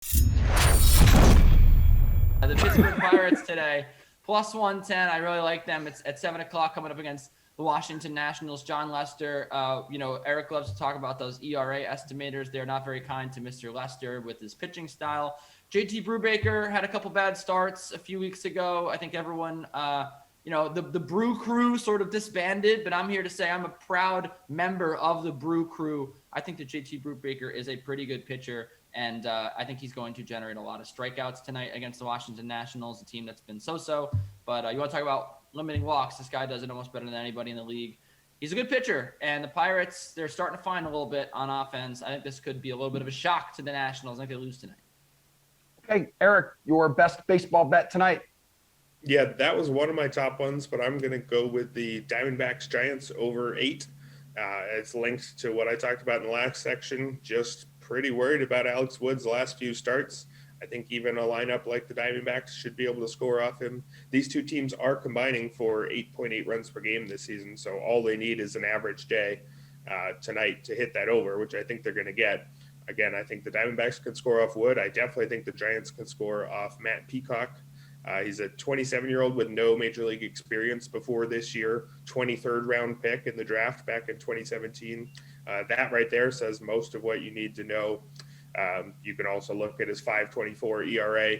The Pittsburgh Pirates today, plus 110. I really like them. It's at 7 o'clock coming up against the Washington Nationals. John Lester, Erik loves to talk about those ERA estimators. They're not very kind to Mr. Lester with his pitching style. JT Brubaker had a couple bad starts a few weeks ago. I think everyone, the Brew Crew sort of disbanded, but I'm here to say I'm a proud member of the Brew Crew. I think that JT Brubaker is a pretty good pitcher. And I think he's going to generate a lot of strikeouts tonight against the Washington Nationals, a team that's been so-so. But you want to talk about limiting walks. This guy does it almost better than anybody in the league. He's a good pitcher. And the Pirates, they're starting to find a little bit on offense. I think this could be a little bit of a shock to the Nationals. I think they lose tonight. Okay, Erik, your best baseball bet tonight. Yeah, that was one of my top ones, but I'm going to go with the Diamondbacks Giants over 8. It's linked to what I talked about in the last section. Just pretty worried about Alex Wood's last few starts. I think even a lineup like the Diamondbacks should be able to score off him. These two teams are combining for 8.8 runs per game this season, so all they need is an average day tonight to hit that over, which I think they're going to get. Again, I think the Diamondbacks can score off Wood. I definitely think the Giants can score off Matt Peacock. He's a 27-year-old with no major league experience before this year, 23rd round pick in the draft back in 2017. That right there says most of what you need to know. You can also look at his 5.24 ERA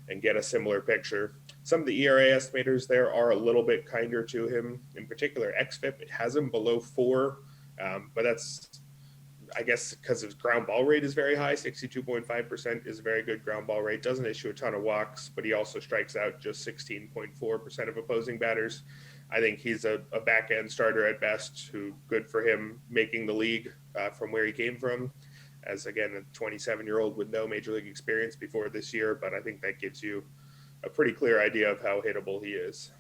and get a similar picture. Some of the ERA estimators there are a little bit kinder to him. In particular, xFIP, it has him below 4, but that's, I guess, because his ground ball rate is very high. 62.5% is a very good ground ball rate. Doesn't issue a ton of walks, but he also strikes out just 16.4% of opposing batters. I think he's a back-end starter at best, who good for him making the league from where he came from, as, again, a 27-year-old with no major league experience before this year. But I think that gives you a pretty clear idea of how hittable he is.